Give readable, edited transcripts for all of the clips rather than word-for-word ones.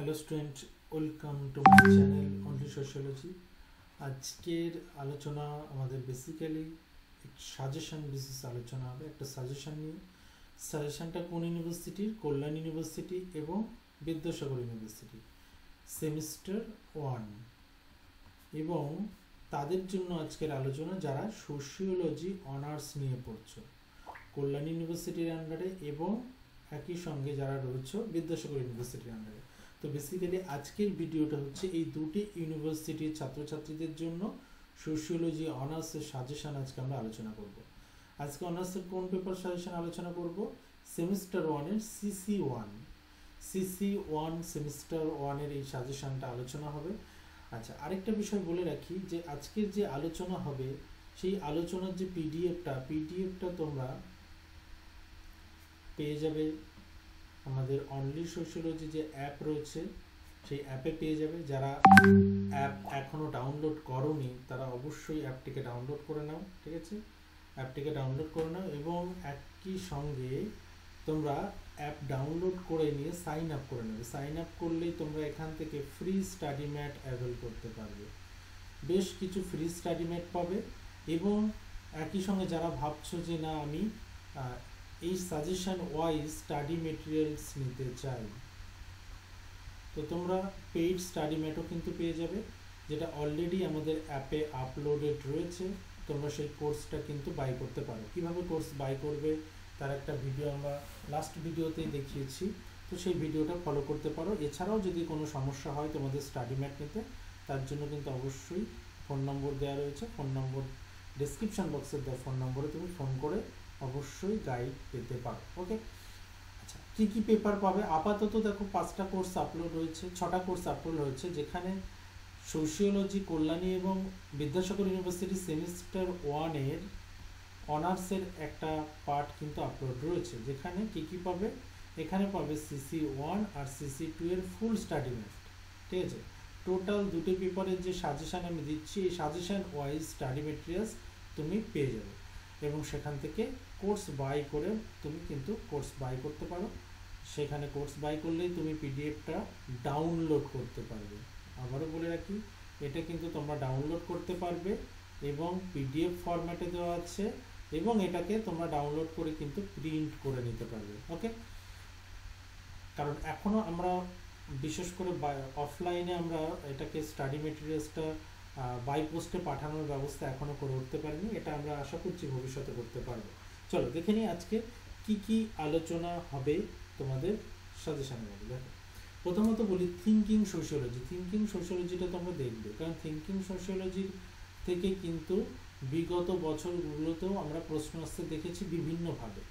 Hello student, welcome to my channel only sociology. আজকের আলোচনা আমাদের বেসিক্যালি সাজেশন বেসিস আলোচনা হবে। একটা সাজেশন নিয়ে, সাজেশনটা কোন ইউনিভার্সিটির? কল্যাণ ইউনিভার্সিটি এবং বিদ্যাসাগর ইউনিভার্সিটি, সেমিস্টার 1। এবং তাদের জন্য আজকের আলোচনা যারা সোশিওলজি অনার্স নিয়ে পড়ছো কল্যাণ ইউনিভার্সিটির আন্ডারে এবং একই সঙ্গে যারা রয়েছে বিদ্যাসাগর ইউনিভার্সিটির আন্ডারে। তো বেসিক্যালি আজকের ভিডিওটা হচ্ছে এই দুটি ইউনিভার্সিটির ছাত্রছাত্রীদের জন্য সোশিওলজি অনার্সের সাজেশন আজকে আমরা আলোচনা করব। আজকে অনার্সের কোন পেপার সাজেশন আলোচনা করব? সেমিস্টার 1-এর CC1 সেমিস্টার 1-এর এই সাজেশনটা আলোচনা হবে। আচ্ছা, আরেকটা বিষয় বলে রাখি যে আজকের যে আলোচনা হবে সেই আলোচনার যে পিডিএফটা তোমরা পেয়ে যাবে আমাদের অনলি সোশিওলজি যে অ্যাপ রয়েছে সেই অ্যাপে পেয়ে যাবে। যারা অ্যাপ এখনো ডাউনলোড করোনি তারা অবশ্যই অ্যাপটিকে ডাউনলোড করে নাও, ঠিক আছে? অ্যাপটিকে ডাউনলোড করে নাও এবং একই সঙ্গে তোমরা অ্যাপ ডাউনলোড করে নিয়ে সাইন আপ করে নেবে। সাইন আপ করলেই তোমরা এখান থেকে ফ্রি স্টাডি ম্যাট অ্যাভেল করতে পারবে। বেশ কিছু ফ্রি স্টাডি ম্যাট পাবে এবং একই সঙ্গে যারা ভাবছো যে না আমি এই সাজেশন ওয়াইজ স্টাডি মেটেরিয়ালস নিতে চাই, তো তোমরা পেইড স্টাডি ম্যাটও কিন্তু পেয়ে যাবে, যেটা অলরেডি আমাদের অ্যাপে আপলোডেড রয়েছে। তোমরা সেই কোর্সটা কিন্তু বাই করতে পারো। কিভাবে কোর্স বাই করবে তার একটা ভিডিও আমরা লাস্ট ভিডিওতেই দেখিয়েছি, তো সেই ভিডিওটা ফলো করতে পারো। এছাড়াও যদি কোনো সমস্যা হয় তোমাদের স্টাডি ম্যাট নিতে, তার জন্য কিন্তু অবশ্যই ফোন নম্বর দেওয়া রয়েছে। ফোন নম্বর ডেসক্রিপশন বক্সের দেওয়া ফোন নম্বরে তুমি ফোন করে অবশ্যই গাইড পেতে পারো। ওকে, আচ্ছা, কী কী পেপার পাবে? আপাতত দেখো 5টা কোর্স আপলোড হয়েছে, 6টা কোর্স আপলোড হয়েছে, যেখানে সোশিওলজি কল্যাণী এবং বিদ্যাসাগর ইউনিভার্সিটি সেমিস্টার 1-এর অনার্সের একটা পার্ট কিন্তু আপলোড রয়েছে। যেখানে কী কী পাবে? এখানে পাবে CC1 আর CC2 এর ফুল স্টাডি ম্যাট, ঠিক আছে? টোটাল দুটি পেপারের যে সাজেশন আমি দিচ্ছি এই সাজেশন ওয়াইজ স্টাডি মেটেরিয়ালস তুমি পেয়ে যাবে এবং সেখান থেকে কোর্স বাই করে তুমি কিন্তু কোর্স বাই করতে পারো। সেখানে কোর্স বাই করলেই তুমি পিডিএফটা ডাউনলোড করতে পারবে। আবারও বলে রাখি, এটা কিন্তু তোমরা ডাউনলোড করতে পারবে এবং পিডিএফ ফরম্যাটে দেওয়া আছে এবং এটাকে তোমরা ডাউনলোড করে কিন্তু প্রিন্ট করে নিতে পারবে। ওকে, কারণ এখনও আমরা বিশেষ করে অফলাইনে আমরা এটাকে স্টাডি মেটেরিয়ালসটা বাই পোস্টে পাঠানোর ব্যবস্থা এখনও করে উঠতে পারিনি। এটা আমরা আশা করছি ভবিষ্যতে করতে পারবো। চলো দেখে নিই আজকে কি কি আলোচনা হবে তোমাদের সাজেশনের মধ্যে। দেখো, প্রথমত বলি থিঙ্কিং সোশিওলজিটা তোমরা দেখবে, কারণ থিঙ্কিং সোশিওলজির থেকে কিন্তু বিগত বছরগুলোতেও আমরা প্রশ্ন আসতে দেখেছি বিভিন্নভাবে।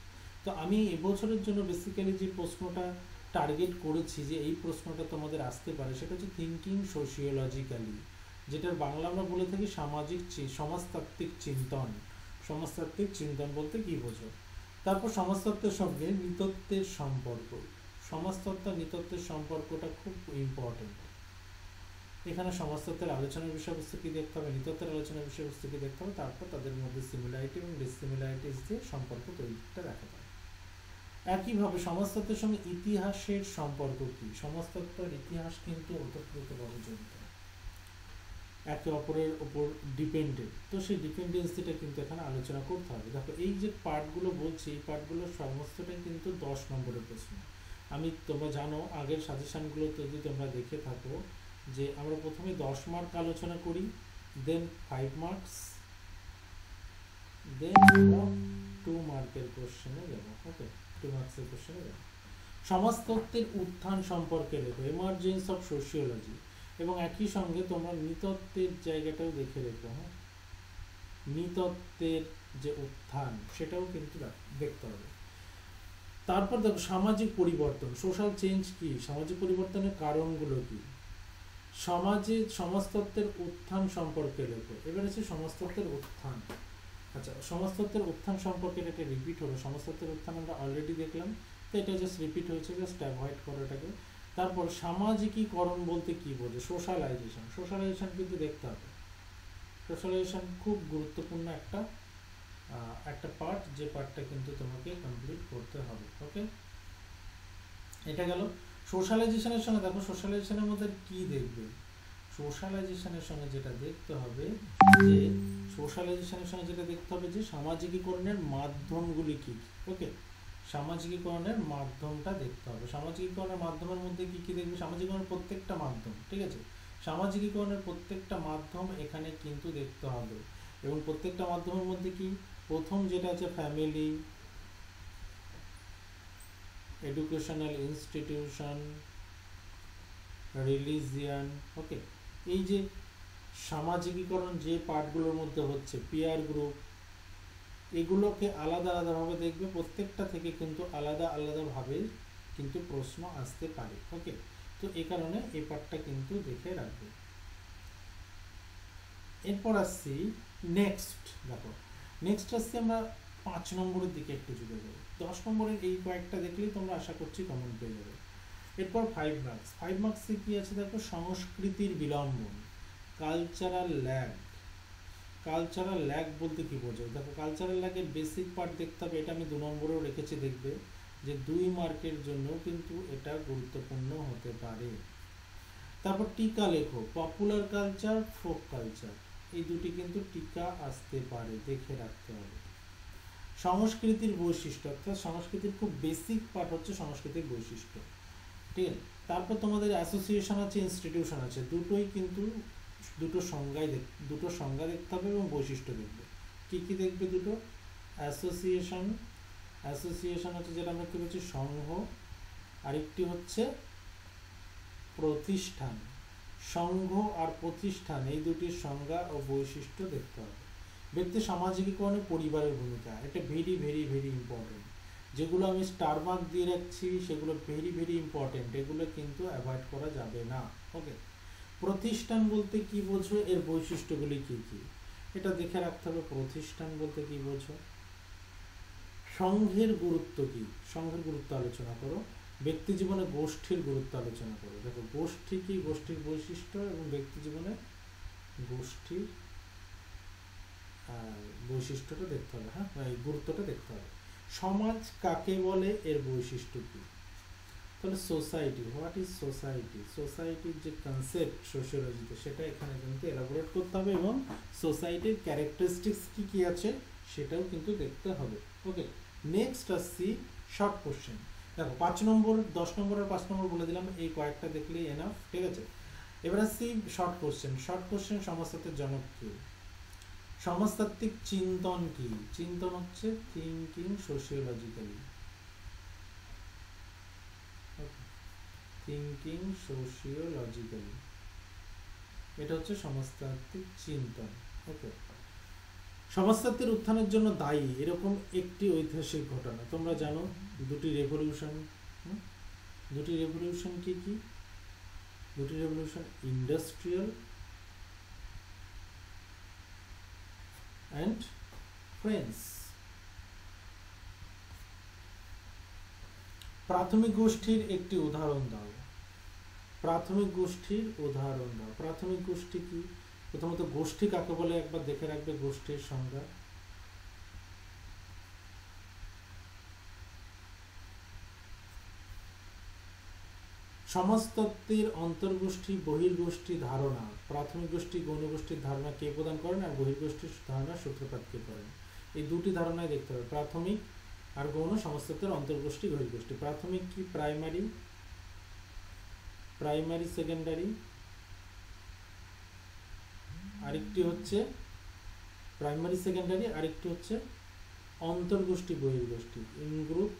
তো আমি এবছরের জন্য বেসিক্যালি যে প্রশ্নটা টার্গেট করেছি যে এই প্রশ্নটা তোমাদের আসতে পারে, সেটা হচ্ছে থিঙ্কিং সোশিওলজিক্যালি, যেটার বাংলা আমরা বলে থাকি সমাজতাত্ত্বিক চিন্তন বলতে কি বোঝো? তারপর সমাজতত্ত্বের সঙ্গে নৃতত্ত্বের সম্পর্ক। সমাজতত্ত্ব নৃতত্ত্বের সম্পর্কটা খুব ইম্পর্টেন্ট। এখানে সমাজতত্ত্বের আলোচনার বিষয়বস্তু কি দেখতে হবে, নৃতত্ত্বের আলোচনার বিষয়বস্তু কি দেখতে হবে, তারপর তাদের মধ্যে সিমিলারিটি এবং ডিসিমিলারিটিস দিয়ে সম্পর্ক তৈরিটা দেখা যায়। একইভাবে সমাজতত্ত্বের সঙ্গে ইতিহাসের সম্পর্ক কি? সমাজতত্ত্বের ইতিহাস কিন্তু ওতপ্রোতভাবে জড়িত, একে অপরের ওপর ডিপেন্ডেন্ট। তো সেই ডিপেন্ডেন্সিটা কিন্তু এখানে আলোচনা করতে হবে। দেখো, এই যে পার্টগুলো বলছি এই পার্টগুলো সমস্তটাই কিন্তু 10 নম্বরের প্রশ্ন। তোমরা জানো আগের সাজেশনগুলোতে যদি তোমরা দেখে থাকো যে আমরা প্রথমে 10 মার্ক আলোচনা করি, দেন 5 মার্কস, দেন আমরা 2 মার্কের কোশ্চেনে যাব। ওকে, 2 মার্কসের কোশ্চেনে যাব। সমাজতত্ত্বের উত্থান সম্পর্কে লেখো, এমার্জেন্স অফ সোশিওলজি, এবং একই সঙ্গে তোমরা নৃতত্ত্বের জায়গাটাও দেখে রেখো। হ্যাঁ, নৃতত্ত্বের যে উত্থান সেটাও কিন্তু দেখতে হবে। তারপর দেখো সামাজিক পরিবর্তন, সোশ্যাল চেঞ্জ কি, সামাজিক পরিবর্তনের কারণগুলো কি, সমাজতত্ত্বের উত্থান সম্পর্কে লেখো। এবার আছে সমাজতত্ত্বের উত্থান। আচ্ছা, সমাজতত্ত্বের উত্থান সম্পর্কে এটা রিপিট হলো। সমাজতত্ত্বের উত্থান আমরা অলরেডি দেখলাম, তো এটা জাস্ট রিপিট হয়েছে, জাস্ট অ্যাভয়েড করো এটাকে। তারপর সামাজিকীকরণ বলতে কি বোঝে? সোশ্যালাইজেশন কিন্তু দেখতে হবে। সোশ্যালাইজেশন খুব গুরুত্বপূর্ণ একটা পার্ট, যে পার্টটা কিন্তু তোমাকে কমপ্লিট করতে হবে। ওকে, এটা গেল সোশ্যালাইজেশনের সঙ্গে দেখো, সোশ্যালাইজেশনের মধ্যে কি দেখবে, সোশ্যালাইজেশনের সঙ্গে যেটা দেখতে হবে যে সোশ্যালাইজেশনের সঙ্গে যেটা দেখতে হবে যে সামাজিকীকরণের মাধ্যমগুলি কি কি। ওকে, সামাজিকীকরণের মাধ্যমটা দেখতে হবে। সামাজিকীকরণের মাধ্যমের মধ্যে কি কি দেখবে, সামাজিকীকরণের প্রত্যেকটা মাধ্যম, ঠিক আছে, সামাজিকীকরণের প্রত্যেকটা মাধ্যম এখানে কিন্তু দেখতে হবে। এবং প্রত্যেকটা মাধ্যমের মধ্যে কি, প্রথম যেটা আছে ফ্যামিলি, এডুকেশনাল ইনস্টিটিউশন, রিলিজিয়ান। ওকে, এই যে সামাজিকীকরণ যে পার্টগুলোর মধ্যে হচ্ছে, পিয়ার গ্রুপ, এগুলোকে আলাদা আলাদাভাবে দেখবে, প্রত্যেকটা থেকে কিন্তু আলাদা আলাদাভাবে কিন্তু প্রশ্ন আসতে পারে। ওকে, তো এই কারণে এই পার্টটা কিন্তু দেখে রাখবে। এরপর আসছি নেক্সট, দেখো নেক্সট আসছি আমরা 5 নম্বরের দিকে একটু ঝুঁকে যাবো। 10 নম্বরের এই কয়েকটা দেখলেই তোমরা আশা করছি কমন পেয়ে যাবে। এরপর 5 মার্কস, 5 মার্কসে কি আছে দেখো, সংস্কৃতির বিলম্বন, কালচারাল ল্যাগ। কালচারাল ল্যাগ বলতে কি বোঝো, দেখো কালচারাল ল্যাগের বেসিক পার্ট দেখতে হবে, এটা আমি 2 নম্বরেও রেখেছি, দেখবে যে 2 মার্কের জন্য কিন্তু এটা গুরুত্বপূর্ণ হতে পারে। তারপর টিকা লেখো, পপুলার কালচার, ফোক কালচার, এই দুটি কিন্তু টিকা আসতে পারে, দেখে রাখতে হবে। সংস্কৃতির বৈশিষ্ট্য, অর্থাৎ সংস্কৃতির খুব বেসিক পার্ট হচ্ছে সংস্কৃতির বৈশিষ্ট্য, ঠিক আছে। তারপর তোমাদের অ্যাসোসিয়েশন আছে, ইনস্টিটিউশন আছে, দুটোই কিন্তু দুটো সংজ্ঞা দেখতে হবে এবং বৈশিষ্ট্য দেখবে। কি কি দেখবে দুটো, অ্যাসোসিয়েশন, অ্যাসোসিয়েশন হচ্ছে যেটা আমরা কি বলছি সংঘ, আরেকটি হচ্ছে প্রতিষ্ঠান। সংঘ আর প্রতিষ্ঠান এই দুটির সংজ্ঞা ও বৈশিষ্ট্য দেখতে হবে। ব্যক্তি সামাজিকীকরণে পরিবারের ভূমিকা, এটা ভেরি ভেরি ভেরি ইম্পর্টেন্ট। যেগুলো আমি স্টার মার্ক দিয়ে রাখছি সেগুলো ভেরি ভেরি ইম্পর্টেন্ট, এগুলো কিন্তু অ্যাভয়েড করা যাবে না। ওকে, প্রতিষ্ঠান বলতে কি বোঝো, এর বৈশিষ্ট্যগুলি কি কি, এটা দেখে রাখতে হবে। প্রতিষ্ঠান বলতে কি বোঝো, সংঘের গুরুত্ব কি, সংঘের গুরুত্ব আলোচনা করো। ব্যক্তি জীবনে গোষ্ঠীর গুরুত্ব আলোচনা করো। দেখো গোষ্ঠী কি, গোষ্ঠীর বৈশিষ্ট্য এবং ব্যক্তি জীবনে গোষ্ঠীর বৈশিষ্ট্যটা দেখতে হবে, হ্যাঁ এই গুরুত্বটা দেখতে হবে। সমাজ কাকে বলে, এর বৈশিষ্ট্য কি, তাহলে সোসাইটি, হোয়াট ইজ সোসাইটি, সোসাইটির যে কনসেপ্ট সোশিওলজিতে সেটা এখানে কিন্তু এলাবোরেট করতে হবে এবং সোসাইটির ক্যারেক্টারিস্টিক্স কি কি আছে সেটাও কিন্তু দেখতে হবে। ওকে, নেক্সট আসছি শর্ট কোশ্চেন। দেখো 5 নম্বর, 10 নম্বর আর 5 নম্বর বলে দিলাম, এই কয়েকটা দেখলেই এনাফ, ঠিক আছে। এবার আসছি শর্ট কোশ্চেন। শর্ট কোশ্চেন, সমাজতত্ত্বের জনক কি, সমাজতাত্ত্বিক চিন্তন কি, চিন্তন হচ্ছে থিঙ্কিং সোশিওলজিক্যালি, থিঙ্কিং সোশিওলজিক্যালি, এটা হচ্ছে সমাজতাত্ত্বিক চিন্তন। ওকে, সমাজতত্ত্বের উত্থানের জন্য দায়ী এরকম একটি ঐতিহাসিক ঘটনা, তোমরা জানো দুটি রেভলিউশন। দুটি রেভলিউশন কি কি, দুটি রেভলিউশন ইন্ডাস্ট্রিয়াল অ্যান্ড ফ্রেঞ্চ। প্রাথমিক গোষ্ঠীর একটি উদাহরণ দাও, প্রাথমিক গোষ্ঠীর উদাহরণ দাও। প্রাথমিক গোষ্ঠী কি, প্রথমত গোষ্ঠী কাকে বলে একবার দেখে রাখবে, গোষ্ঠীর সংজ্ঞা। সমাজতত্ত্বের অন্তর্গোষ্ঠী বহির্গোষ্ঠী ধারণা, প্রাথমিক গোষ্ঠী গৌণ গোষ্ঠীর ধারণা কে প্রদান করেন আর বহির্গোষ্ঠীর ধারণার সূত্রপাত কে করেন, এই দুটি ধারণাই দেখতে হবে। প্রাথমিক আর গৌণ, সমাজতত্ত্বের অন্তর্গোষ্ঠী বহির্গোষ্ঠী। প্রাথমিক কি, প্রাইমারি, প্রাইমারি সেকেন্ডারি, আরেকটি হচ্ছে প্রাইমারি সেকেন্ডারি, আরেকটি হচ্ছে অন্তর্গোষ্ঠী বহির্গোষ্ঠী, in group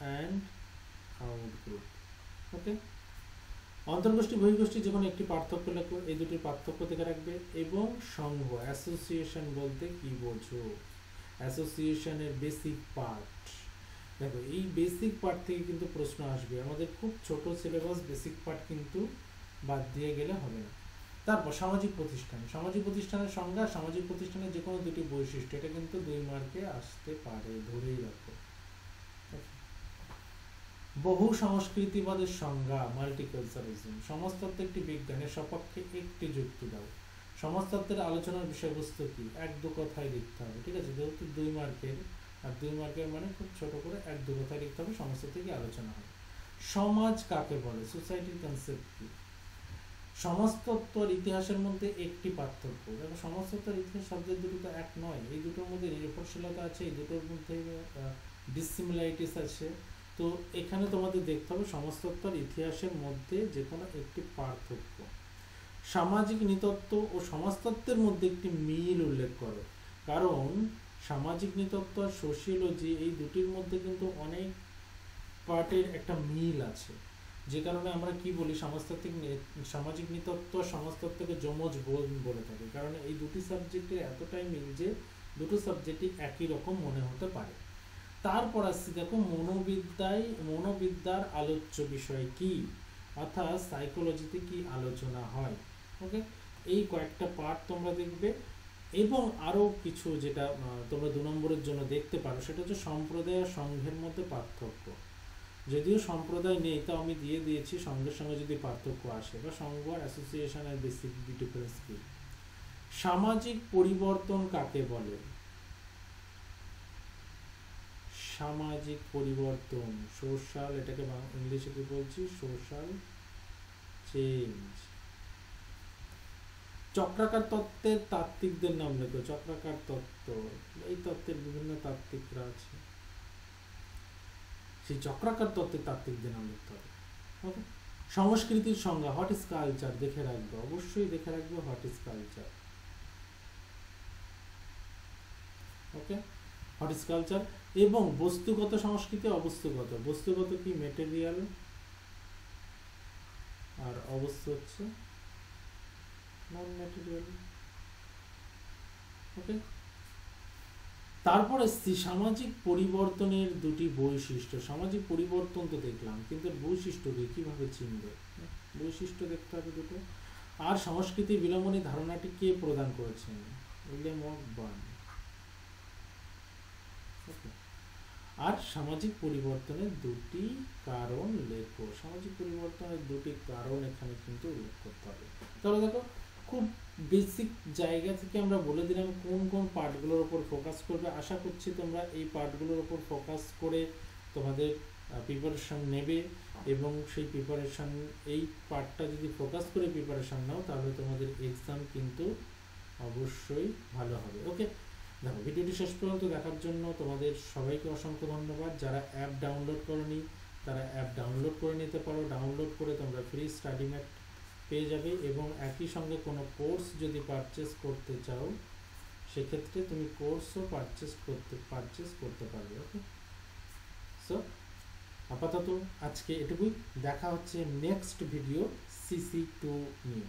and out group. Okay, অন্তর্গোষ্ঠী বহির্গোষ্ঠী যে কোনো একটি পার্থক্য লেখো, এই দুটির পার্থক্য দেখে রাখবে। এবং সংঘ, অ্যাসোসিয়েশন বলতে কি বোঝো, অ্যাসোসিয়েশনের বেসিক পার্ট। দেখো এই বেসিক পার্ট থেকে কিন্তু প্রশ্ন আসবে, আমাদের খুব ছোট সিলেবাস, বেসিক পার্ট কিন্তু বাদ দিয়ে গেলে হবে না। তারপর সামাজিক প্রতিষ্ঠান, সামাজিক প্রতিষ্ঠানের সংজ্ঞা, সামাজিক প্রতিষ্ঠানের যে কোনো দুটি বৈশিষ্ট্য, এটা কিন্তু 2 মার্কে আসতে পারে, ধরেই রাখো। বহু সংস্কৃতিবাদের সংজ্ঞা, মাল্টিকালচারিজম। সমাজতত্ত্ব একটি বিজ্ঞানের সপক্ষে একটি যুক্তি দাও। সমাজতত্ত্বের আলোচনার বিষয়বস্তু কি, 1-2 কথায় লিখতে হবে, ঠিক আছে, যেহেতু 2 মার্কের, আর 2 মার্কের মানে খুব ছোট করে 1-2 কথায় লিখতে হবে সমাজতত্ত্বে কি আলোচনা হয়। সমাজ কাকে বলে, সোসাইটির কনসেপ্ট কি? সমাজতত্ত্ব আর ইতিহাসের মধ্যে একটি পার্থক্য, দেখো সমাজতত্ত্ব আর ইতিহাস শব্দের দুটো তো এক নয়, এই দুটোর মধ্যে নির্ভরশীলতা আছে, এই দুটোর মধ্যে ডিসিমিলারিটিস আছে। তো এখানে তোমাদের দেখতে হবে সমাজতত্ত্ব আর ইতিহাসের মধ্যে যে কোনো একটি পার্থক্য। সামাজিক নৃতত্ত্ব ও সমাজতত্ত্বের মধ্যে একটি মিল উল্লেখ করো, কারণ সামাজিক নৃতত্ত্ব আর সোশিওলজি এই দুটির মধ্যে কিন্তু অনেক পার্টের একটা মিল আছে, যে কারণে আমরা কি বলি সমাজতাত্ত্বিক সামাজিক নৃতত্ত্ব সমাজতত্ত্বকে যমজ বোন বলে থাকি, কারণ এই দুটি সাবজেক্টের এতটাই মিল যে দুটো সাবজেক্টই একই রকম মনে হতে পারে। তারপর আসছি দেখো মনোবিদ্যার আলোচ্য বিষয় কি, অর্থাৎ সাইকোলজিতে কি আলোচনা হয়। ওকে, এই কয়েকটা পার্ট তোমরা দেখবে। এবং আরও কিছু যেটা তোমরা 2 নম্বরের জন্য দেখতে পারো, সেটা হচ্ছে সম্প্রদায় আর সংঘের মধ্যে পার্থক্য। যদিও সম্প্রদায় নেই, তা আমি দিয়ে দিয়েছি সংঘের সঙ্গে যদি পার্থক্য আসে, বা সংঘ আর অ্যাসোসিয়েশনের বেসিক ডিফারেন্স কি। সামাজিক পরিবর্তন কাকে বলে? সামাজিক পরিবর্তন, সোশ্যাল, এটাকে ইংলিশে কি বলছি, সোশ্যাল চেঞ্জ। চক্রাকার তত্ত্বের তাত্ত্বিকদের নাম লেখো। চক্রাকার তত্ত্ব, এই তত্ত্বের বিভিন্ন তাত্ত্বিকরা আছে, সেই চক্রাকার তত্ত্বের তাত্ত্বিকদের নাম লিখতে হবে। ওকে, সংস্কৃতির সংজ্ঞা, হোয়াট ইজ কালচার, দেখে রাখবে, অবশ্যই দেখে রাখবে what is culture. Okay, what is culture. এবং বস্তুগত সংস্কৃতি, অবস্তুগত। বস্তুগত কি, মেটেরিয়াল, আর অবস্তু হচ্ছে নন মেটেরিয়াল। ওকে, তারপর এসছি সামাজিক পরিবর্তনের দুটি বৈশিষ্ট্য। সামাজিক পরিবর্তন তো দেখলাম, কিন্তু বৈশিষ্ট্যকে কিভাবে চিনবে, বৈশিষ্ট্য দেখতে হবে দুটো। আর সংস্কৃতি বিলম্বনী ধারণাটি কে প্রদান করেছেন? William burn. আর সামাজিক পরিবর্তনের দুটি কারণ লেখো। সামাজিক পরিবর্তনের দুটি কারণ এখানে কিন্তু উল্লেখ করতে হবে। তাহলে দেখো খুব বেসিক জায়গা থেকে আমরা বলে দিলাম কোন কোন পার্টগুলোর উপর ফোকাস করবে। আশা করছি তোমরা এই পার্টগুলোর উপর ফোকাস করে তোমাদের প্রিপারেশন নেবে, এবং সেই প্রিপারেশন, এই পার্টটা যদি ফোকাস করে প্রিপারেশন নাও, তাহলে তোমাদের এক্সাম কিন্তু অবশ্যই ভালো হবে। ওকে, দেখো ভিডিওটি শেষ পর্যন্ত দেখার জন্য তোমাদের সবাইকে অসংখ্য ধন্যবাদ। যারা অ্যাপ ডাউনলোড করনি তারা অ্যাপ ডাউনলোড করে নিতে পারো। ডাউনলোড করে তোমরা ফ্রি স্টাডি ম্যাট পেয়ে যাবে, এবং একই সঙ্গে কোনো কোর্স যদি পারচেস করতে চাও সেক্ষেত্রে তুমি কোর্সও পারচেস করতে পারবে। ওকে, সো আপাতত আজকে এটুকুই, দেখা হচ্ছে নেক্সট ভিডিও CC2 নিয়ে।